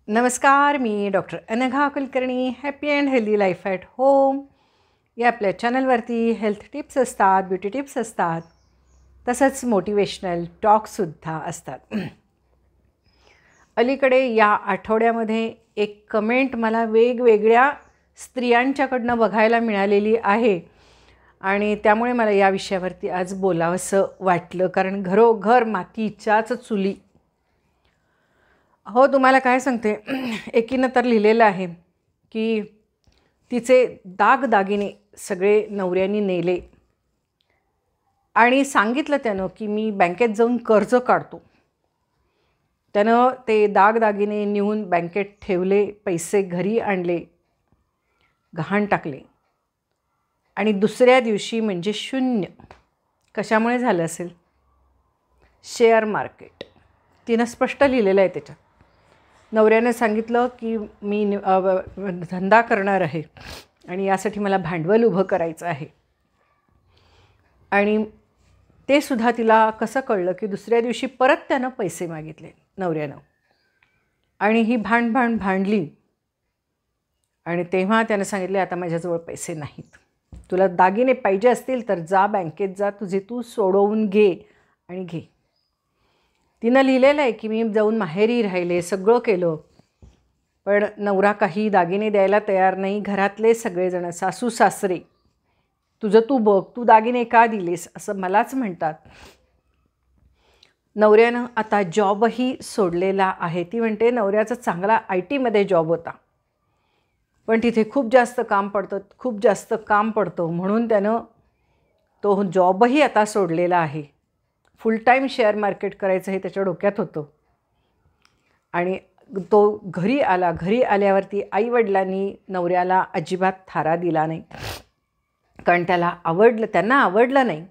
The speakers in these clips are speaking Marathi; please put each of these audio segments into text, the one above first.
नमस्कार, मी doctor Anagha Kulkarni. Happy and healthy life at home या आपल्या चॅनलवरती हेल्थ टिप्स असतात, ब्युटी टिप्स असतात, तसंच मोटिवेशनल टॉकसुद्धा असतात. अलीकडे या आठवड्यामध्ये एक कमेंट मला वेगवेगळ्या स्त्रियांच्याकडनं बघायला मिळालेली आहे आणि त्यामुळे मला या विषयावरती आज बोलावंसं वाटलं, कारण घरोघर मातीच्याच चुली. हो, तुम्हाला काय सांगते, एकीनं तर लिहिलेलं आहे की तिचे दागदागिने सगळे नवऱ्यानी नेले आणि सांगितलं त्यानं की मी बँकेत जाऊन कर्ज काढतो. त्यानं ते दागदागिने नेऊन बँकेत ठेवले, पैसे घरी आणले, गहाण टाकले आणि दुसऱ्या दिवशी म्हणजे शून्य. कशामुळे झालं असेल? Share market. तिनं स्पष्ट लिहिलेलं आहे त्याच्यात. नवऱ्याने सांगितलं की मी धंदा करणार आहे आणि यासाठी मला भांडवल उभं करायचं आहे. आणि ते सुद्धा तिला कसं कळलं की दुसऱ्या दिवशी परत त्यानं पैसे मागितले नवऱ्यानं आणि ही भांडली आणि तेव्हा त्यानं सांगितले, आता माझ्याजवळ पैसे नाहीत, तुला दागिने पाहिजे असतील तर जा बँकेत जा, तुझे तू सोडवून घे आणि घे. तिनं लिहिलेलं आहे की मी जाऊन माहेरी राहिले, सगळं केलं, पण नवरा काही दागिने द्यायला तयार नाही. घरातले सगळेजण, सासू सासरे, तुझं तू बघ, तू दागिने का दिलेस असं मलाच म्हणतात. नवऱ्यानं आता जॉबही सोडलेला आहे. ती म्हणते नवऱ्याचा चांगला IT मध्ये जॉब होता, पण तिथे खूप जास्त काम पडतं म्हणून त्यानं तो जॉबही आता सोडलेला आहे. फुल टाईम शेअर मार्केट करायचं हे त्याच्या डोक्यात होतं आणि तो घरी आल्यावरती आईवडिलांनी नवऱ्याला अजिबात थारा दिला नाही, कारण त्यांना आवडलं नाही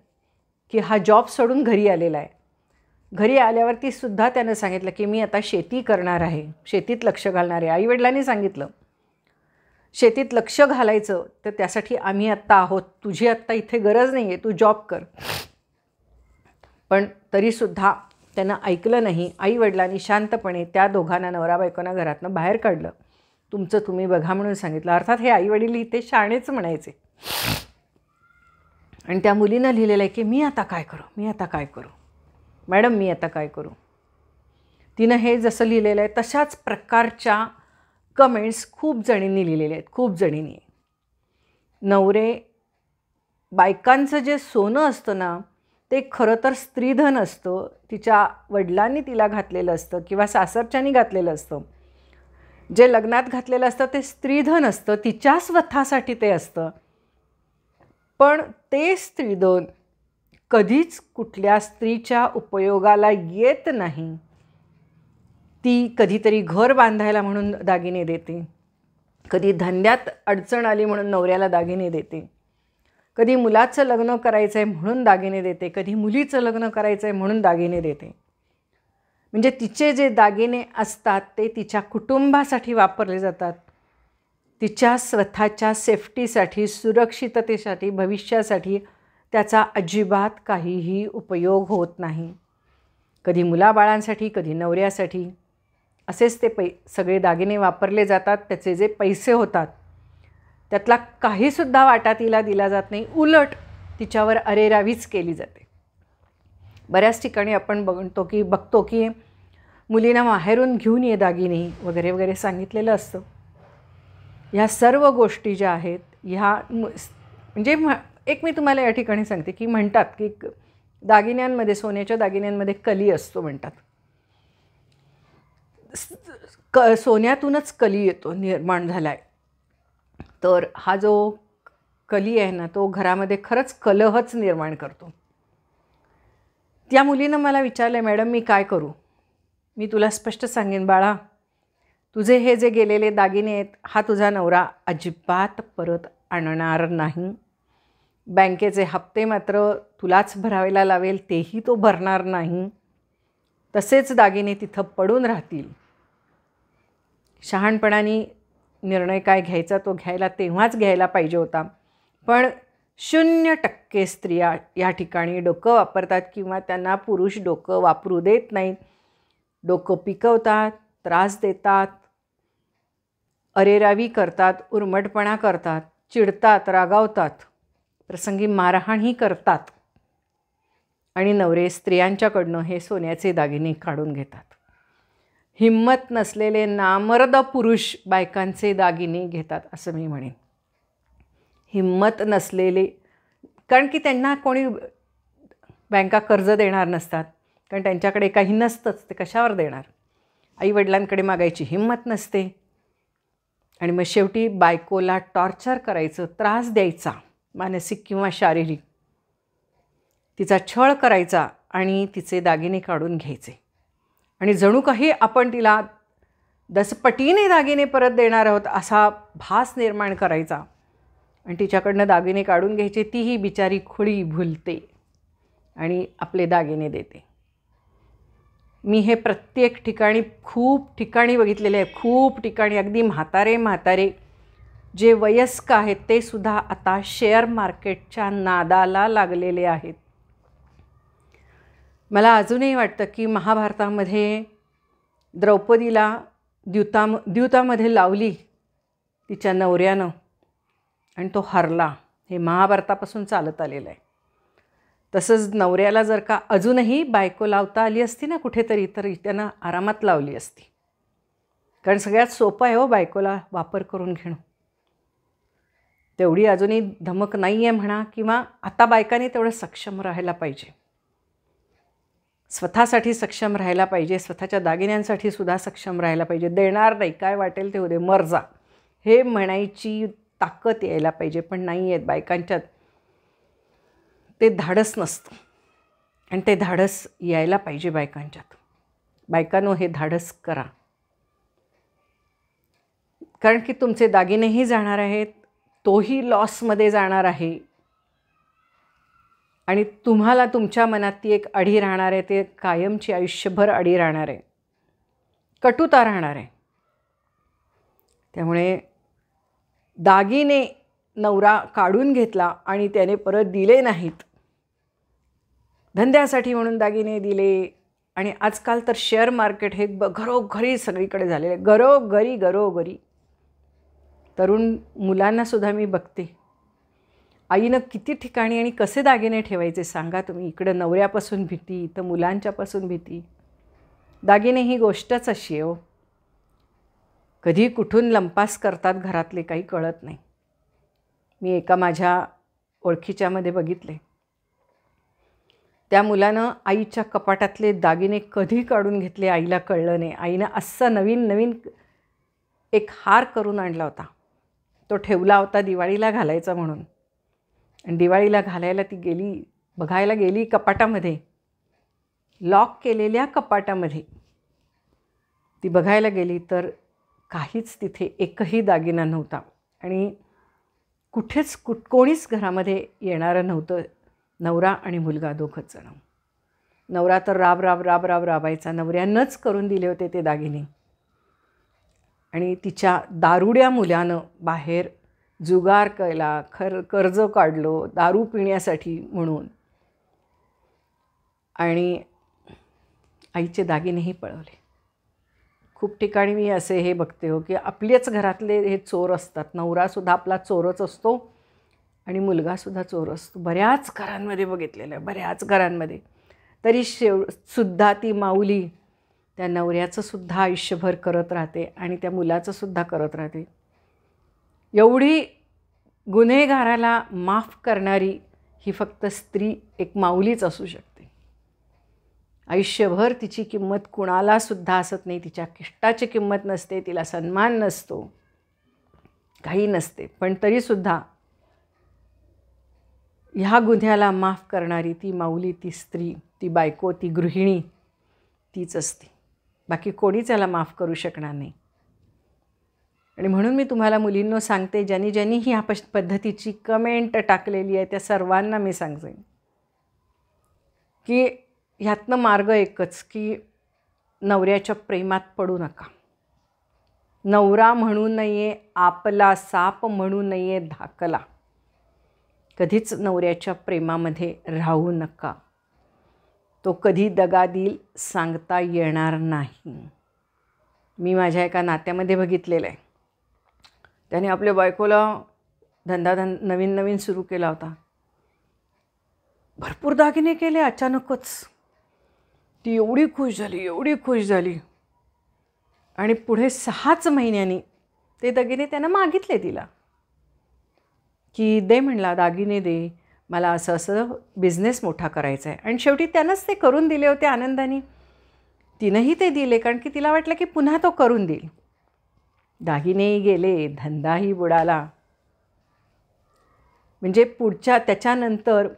की हा जॉब सोडून घरी आलेला आहे. घरी आल्यावरती सुद्धा त्यानं सांगितलं की मी आता शेती करणार आहे, शेतीत लक्ष घालणार आहे. आईवडिलांनी सांगितलं शेतीत लक्ष घालायचं तर त्यासाठी आम्ही आत्ता आहोत, तुझी आत्ता इथे गरज नाही आहे, तू जॉब कर. पण तरीसुद्धा त्यानं ऐकलं नाही. आईवडिलांनी शांतपणे त्या दोघांना, नवरा बायकोना, घरातनं बाहेर काढलं. तुमचं तुम्ही बघा म्हणून सांगितलं. अर्थात हे आईवडील इथे शाणेच म्हणायचे. आणि त्या मुलीनं लिहिलेलं आहे की मी आता काय करू मॅडम, मी आता काय करू. तिनं हे जसं लिहिलेलं आहे तशाच प्रकारच्या कमेंट्स खूप जणींनी लिहिलेले आहेत. नवरे, बायकांचं जे सोनं असतं ना, ते खरं तर स्त्रीधन असतं. तिच्या वडिलांनी तिला घातलेलं असतं किंवा सासरच्यांनी घातलेलं असतं. जे लग्नात घातलेलं असतं ते स्त्रीधन असतं, तिच्या स्वतःसाठी ते असतं. पण ते स्त्रीधन कधीच कुठल्या स्त्रीच्या उपयोगाला येत नाही. ती कधीतरी घर बांधायला म्हणून दागिने देते, कधी धंद्यात अडचण आली म्हणून नवऱ्याला दागिने देते, कधी मुलाचं लग्न करायचं आहे म्हणून दागिने देते, कधी मुलीचं लग्न करायचं आहे म्हणून दागिने देते. म्हणजे तिचे जे दागिने असतात ते तिच्या कुटुंबासाठी वापरले जातात, तिच्या स्वतःच्या सेफ्टीसाठी, सुरक्षिततेसाठी, भविष्यासाठी त्याचा अजिबात काहीही उपयोग होत नाही. कधी मुलाबाळांसाठी, कधी नवऱ्यासाठी असेच ते सगळे दागिने वापरले जातात. त्याचे जे पैसे होतात त्यातला काहीसुद्धा वाटा तिला दिला जात नाही, उलट तिच्यावर अरेरावीच केली जाते. बऱ्याच ठिकाणी आपण बघतो की मुलींना माहेरून घेऊन ये दागिने वगैरे वगैरे सांगितलेलं असतं. ह्या सर्व गोष्टी ज्या आहेत ह्या म्हणजे एक मी तुम्हाला या ठिकाणी सांगते की म्हणतात की दागिन्यांमध्ये, सोन्याच्या दागिन्यांमध्ये कली असतो म्हणतात. सोन्यातूनच कली निर्माण झाला आहे. तर हा जो कली आहे ना, तो घरामध्ये खरंच कलहच निर्माण करतो. त्या मुलीनं मला विचारलं, मॅडम मी काय करू? मी तुला स्पष्ट सांगेन, बाळा, तुझे हे जे गेलेले दागिने आहेत हा तुझा नवरा अजिबात परत आणणार नाही. बँकेचे हप्ते मात्र तुलाच भरायला लावेल, तेही तो भरणार नाही. तसेच दागिने तिथं पडून राहतील. शहाणपणाने निर्णय काय घ्यायचा तो तेव्हाच घ्यायला पाहिजे होता. पण 0% स्त्रिया या ठिकाणी डोकं वापरतात किंवा त्यांना पुरुष डोकं वापरू देत नाहीत. डोकं पिकवतात, त्रास देतात, अरेरावी करतात, उर्मटपणा करतात, चिडतात, रागावतात, प्रसंगी मारहाणही करतात आणि नवरे स्त्रियांच्याकडनं हे सोन्याचे दागिने काढून घेतात. हिम्मत नसलेले नामर्द पुरुष बायकांचे दागिने घेतात असं मी म्हणेन. हिम्मत नसलेले, कारण की त्यांना कोणी बँका कर्ज देणार नसतात, कारण त्यांच्याकडे काही नसतंच, ते कशावर देणार. आईवडिलांकडे मागायची हिम्मत नसते आणि मग शेवटी बायकोला टॉर्चर करायचं, त्रास द्यायचा मानसिक किंवा शारीरिक, तिचा छळ करायचा आणि तिचे दागिने काढून घ्यायचे आणि जणू काही आपण तिला 10 पटीने दागिने परत देणार आहोत असा भास निर्माण करायचा आणि तिच्याकडनं दागिने काढून घ्यायचे. तीही बिचारी खुळी भुलते आणि आपले दागिने देते. मी हे प्रत्येक ठिकाणी, खूप ठिकाणी बघितलेले आहे. खूप ठिकाणी अगदी म्हातारे जे वयस्क आहेत ते सुद्धा आता शेअर मार्केटच्या नादाला लागलेले आहेत. मला अजूनही वाटतं की महाभारतामध्ये द्रौपदीला द्यूतामध्ये लावली तिच्या नवऱ्यानं आणि तो हरला. हे महाभारतापासून चालत आलेलं आहे. तसंच नवऱ्याला जर का अजूनही बायको लावता आली असती ना कुठेतरी, तर त्यानं आरामात लावली असती. कारण सगळ्यात सोपं आहे हो बायकोला वापर करून घेणं. तेवढी अजूनही धमक नाही आहे म्हणा, किंवा आता बायकांनी तेवढं सक्षम राहायला पाहिजे, स्वतःसाठी सक्षम राहायला पाहिजे, स्वतःच्या दागिन्यांसाठी सुद्धा सक्षम राहायला पाहिजे. देणार नाही, काय वाटेल ते उद्या मर जा हे म्हणायची ताकद यायला पाहिजे. पण नाही आहेत बायकांच्यात, ते धाडस नसतं आणि ते धाडस यायला पाहिजे बायकांच्यात. बायकांनो, हे धाडस करा, कारण की तुमचे दागिनेही जाणार आहेत, तोही लॉसमध्ये जाणार आहे आणि तुम्हाला तुमच्या मनात ती एक अढी राहणार आहे, ते कायमची आयुष्यभर अढी राहणार आहे, कटुता राहणार आहे. त्यामुळे दागिने नवरा काढून घेतला आणि त्याने परत दिले नाहीत, धंद्यासाठी म्हणून दागिने दिले. आणि आजकाल तर शेअर मार्केट हे घरोघरी सगळीकडे झालेलं आहे, घरोघरी. तरुण मुलांनासुद्धा मी बघते, आईनं किती ठिकाणी आणि कसे दागिने ठेवायचे सांगा तुम्ही. इकडं नवऱ्यापासून भीती, इथं मुलांच्यापासून भीती. दागिने ही गोष्टच अशी आहे हो, कधी कुठून लंपास करतात घरातले काही कळत नाही. मी एका माझ्या ओळखीच्यामध्ये बघितले, त्या मुलानं आईच्या कपाटातले दागिने कधी काढून घेतले आईला कळलं नाही. आईनं असा नवीन एक हार करून आणला होता, तो ठेवला होता दिवाळीला घालायचा म्हणून. आणि दिवाळीला घालायला ती बघायला गेली कपाटामध्ये, लॉक केलेल्या कपाटामध्ये ती बघायला गेली, तर काहीच तिथे एकही दागिना नव्हता आणि कोणीच घरामध्ये येणारं नव्हतं. नवरा आणि मुलगा दोघंच जण. नवरा तर राबायचा, नवऱ्यानंच करून दिले होते ते दागिने. आणि तिच्या दारुड्या मुलानं बाहेर जुगार केला, कर्ज काढलं दारू पिण्यासाठी म्हणून, आणि आईचे दागिनेही पळवले. खूप ठिकाणी मी असे हे बघते हो की आपल्याच घरातले हे चोर असतात. नवरासुद्धा आपला चोरच असतो आणि मुलगासुद्धा चोर असतो. बऱ्याच घरांमध्ये बघितलेलं आहे, बऱ्याच घरांमध्ये. तरी सुद्धा ती माऊली त्या नवऱ्याचंसुद्धा आयुष्यभर करत राहते आणि त्या मुलाचंसुद्धा करत राहते. एवढी गुन्हेगाराला माफ करणारी ही फक्त स्त्री एक माऊलीच असू शकते. आयुष्यभर तिची किंमत कुणालासुद्धा असत नाही, तिच्या कष्टाची किंमत नसते, तिला सन्मान नसतो, काही नसते. पण तरीसुद्धा ह्या गुन्ह्याला माफ करणारी ती माऊली, ती स्त्री, ती बायको, ती गृहिणी तीच असते. बाकी कोणीच याला माफ करू शकणार नाही. आणि म्हणून मी तुम्हाला मुलींनो सांगते, ज्यांनी ह्या पद्धतीची कमेंट टाकलेली आहे त्या सर्वांना मी सांगते की ह्यातनं मार्ग एकच, की नवऱ्याच्या प्रेमात पडू नका. नवरा म्हणू नये आपला, साप म्हणू नये धाकला. कधीच नवऱ्याच्या प्रेमामध्ये राहू नका. तो कधी दगा देईल सांगता येणार नाही. मी माझ्या एका नात्यामध्ये बघितलेलं आहे, त्याने आपल्या बायकोला नवीन नवीन सुरू केला होता. भरपूर दागिने केले अचानकच. ती एवढी खुश झाली आणि पुढे 6च महिन्यांनी ते दागिने त्यानं मागितले तिला, की दे म्हणला, दागिने दे, मला असं असं बिझनेस मोठा करायचा आहे. आणि शेवटी त्यानंच ते करून दिले होते आनंदाने. तिनंही ते दिले, कारण की तिला वाटलं की पुन्हा तो करून देईल. दागिनेही गेले, धंदाही बुडाला. म्हणजे त्याच्यानंतर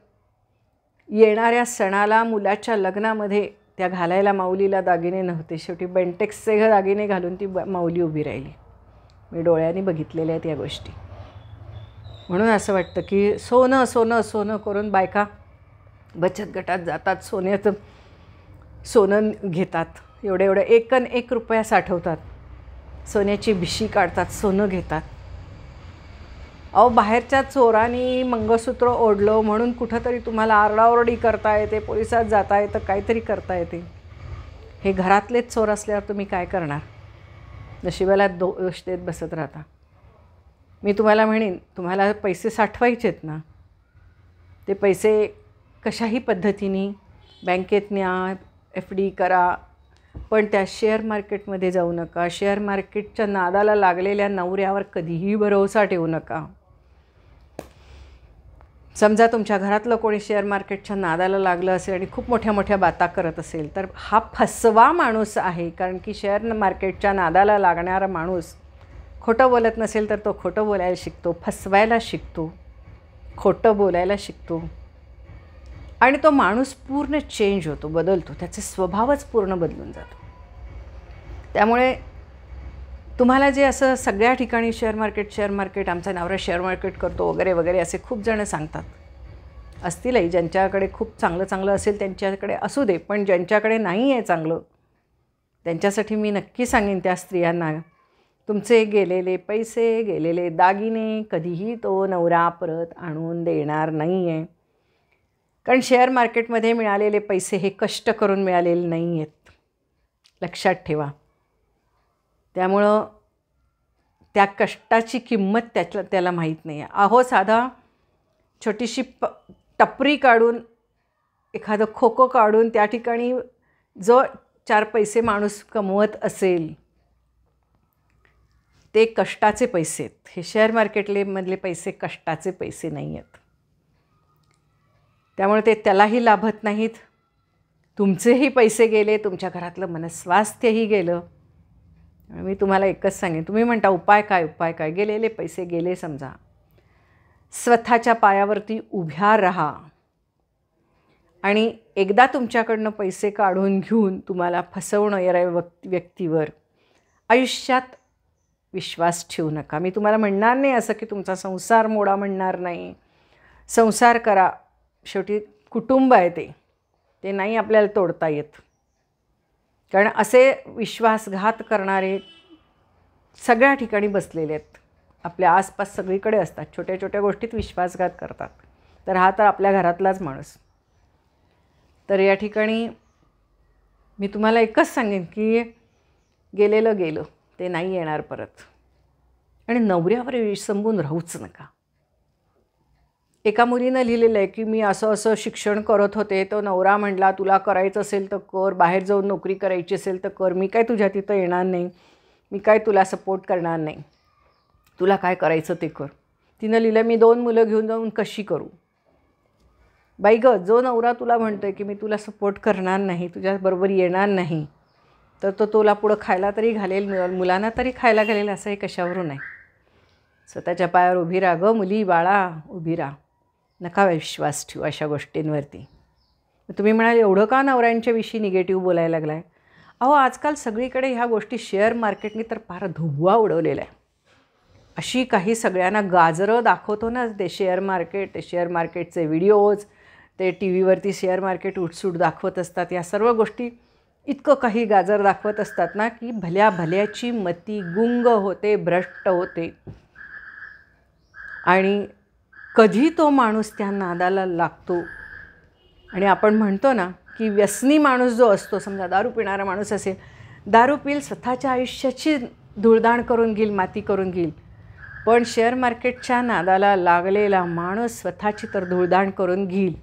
येणाऱ्या सणाला, मुलाच्या लग्नामध्ये त्या घालायला माऊलीला दागिने नव्हते. शेवटी बेंटेक्सचे दागिने घालून ती माऊली उभी राहिली. मी डोळ्यांनी बघितलेल्या आहेत या गोष्टी. म्हणून असं वाटतं की सोनं सोनं सोनं करून बायका बचत गटात जातात, सोनं घेतात, एवढं 1 रुपया साठवतात, सोन्याची भिशी काढतात, सोनं घेतात. अहो, बाहेरच्या चोरांनी मंगळसूत्र ओढलं म्हणून कुठंतरी तुम्हाला आरडाओरडी करता येते, पोलिसात जाता येतं, काहीतरी करता येते. हे घरातलेच चोर असल्यावर तुम्ही काय करणार? नशिबाला दोष देत बसत राहता. मी तुम्हाला म्हणेन, तुम्हाला पैसे साठवायचेत ना, ते पैसे कशाही पद्धतीने बँकेत न्या, FD करा, पण त्या शेअर मार्केटमध्ये जाऊ नका. शेअर मार्केटच्या नादाला लागलेल्या नवऱ्यावर कधीही भरोसा ठेवू नका. समजा तुमच्या घरातलं कोणी शेअर मार्केटच्या नादाला लागलं असेल आणि खूप मोठ्या मोठ्या बाता करत असेल, तर हा फसवा माणूस आहे. कारण की शेअर मार्केटच्या नादाला लागणारा माणूस खोटं बोलत नसेल तर तो खोटं बोलायला शिकतो, फसवायला शिकतो, खोटं बोलायला शिकतो. आणि तो माणूस पूर्ण चेंज होतो, बदलतो, त्याचे स्वभावच पूर्ण बदलून जातो. त्यामुळे तुम्हाला जे असं सगळ्या ठिकाणी शेअर मार्केट आमचा नवरा शेअर मार्केट करतो वगैरे वगैरे असे खूप जण सांगतात. असतीलही, ज्यांच्याकडे खूप चांगलं असेल त्यांच्याकडे असू दे, पण ज्यांच्याकडे नाही आहे चांगलं त्यांच्यासाठी मी नक्की सांगेन त्या स्त्रियांना, तुमचे गेलेले पैसे, गेलेले दागिने कधीही तो नवरा परत आणून देणार नाही आहे. कारण शेअर मार्केटमध्ये मिळालेले पैसे हे कष्ट करून मिळालेले नाही आहेत, लक्षात ठेवा. त्यामुळं त्या कष्टाची किंमत त्याला माहीत नाही आहे. अहो, साधा छोटीशी टपरी काढून, एखादं खोकं काढून त्या ठिकाणी जो 4 पैसे माणूस कमवत असेल, ते कष्टाचे पैसे आहेत. हे शेअर मार्केटमधले पैसे कष्टाचे पैसे नाही आहेत. त्यामुळे ते त्यालाही लाभत नाहीत. तुमचेही पैसे गेले, तुमच्या घरातलं मनस्वास्थ्यही गेलं. मी तुम्हाला एकच सांगेन, तुम्ही म्हणता उपाय काय? गेलेले पैसे गेले समजा. स्वतःच्या पायावरती उभ्या राहा आणि एकदा तुमच्याकडनं पैसे काढून घेऊन तुम्हाला फसवणं या व्यक्तीवर आयुष्यात विश्वास ठेवू नका. मी तुम्हाला म्हणणार नाही असं की तुमचा संसार मोडा, म्हणणार नाही. संसार करा, शेवटी कुटुंब आहे ते नाही आपल्याला तोडता येत. कारण असे विश्वासघात करणारे सगळ्या ठिकाणी बसलेले आहेत. आपल्या आसपास सगळीकडे असतात. छोट्या छोट्या गोष्टीत विश्वासघात करतात. तर हा तर आपल्या घरातलाच माणूस. तर या ठिकाणी मी तुम्हाला एकच सांगेन की गेलेलं गेलं, ते नाही येणार परत. आणि नवऱ्यावर विसंबून राहूच नका. एका मुलीनं लिहिलेलं आहे की मी असं शिक्षण करत होते, तो नवरा म्हटला तुला करायचं असेल तर कर, बाहेर जाऊन नोकरी करायची असेल तर कर, मी काय तुझ्या तिथं येणार नाही, मी काय तुला सपोर्ट करणार नाही, तुला काय करायचं ते कर. तिनं लिहिलं मी 2 मुलं घेऊन जाऊन कशी करू. बाई गं, जो नवरा तुला म्हणतो आहे की मी तुला सपोर्ट करणार नाही, तुझ्याबरोबर येणार नाही, तर तो तुला पुढं खायला तरी घालेल, मुलांना तरी खायला घालेल, असं हे कशावरून आहे. स्वतःच्या पायावर उभी राहा गं मुली बाळा, उभी राहा. नका विश्वास ठेवू अशा गोष्टींवरती. तुम्ही म्हणाल एवढं का नवऱ्यांच्याविषयी निगेटिव्ह बोलायला लागला आहे? अहो, आजकाल सगळीकडे ह्या गोष्टी शेअर मार्केटने तर फार धुव्वा उडवलेला आहे. अशी काही सगळ्यांना गाजरं दाखवतो ना ते शेअर मार्केट, ते शेअर मार्केटचे व्हिडिओज, ते टी व्हीवरती शेअर मार्केट उठसूट दाखवत असतात. या सर्व गोष्टी इतकं काही गाजर दाखवत असतात ना की भल्याची मती गुंग होते, भ्रष्ट होते. आणि कधी तो माणूस त्या नादाला लागतो. आणि आपण म्हणतो ना की व्यसनी माणूस जो असतो, समजा दारू पिणारा माणूस असेल, दारू पिल स्वतःच्या आयुष्याची धूळदाण करून घेईल, माती करून घेईल, पण शेअर मार्केटच्या नादाला लागलेला माणूस स्वतःची तर धूळदाण करून घेईल,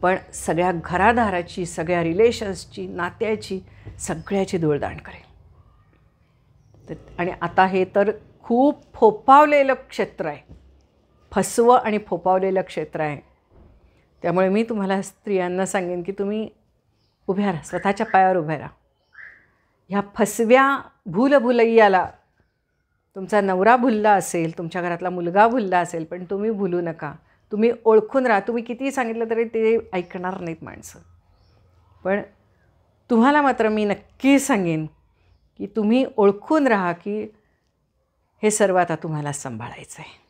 पण सगळ्या घरादाराची, सगळ्या रिलेशन्सची, नात्याची, सगळ्याची धूळदाण करेल. आणि आता हे तर खूप फोपावलेलं क्षेत्र आहे, फसवं आणि फोपावलेलं क्षेत्र आहे. त्यामुळे मी तुम्हाला स्त्रियांना सांगेन की तुम्ही उभ्या राहा, स्वतःच्या पायावर उभ्या राहा. ह्या फसव्या भूलभुलैयाला तुमचा नवरा भुलला असेल, तुमच्या घरातला मुलगा भुलला असेल, पण तुम्ही भुलू नका. तुम्ही ओळखून राहा. तुम्ही कितीही सांगितलं तरी ते ऐकणार नाहीत माणसं. पण तुम्हाला मात्र मी नक्की सांगेन की तुम्ही ओळखून राहा की हे सर्व आता तुम्हाला सांभाळायचं आहे.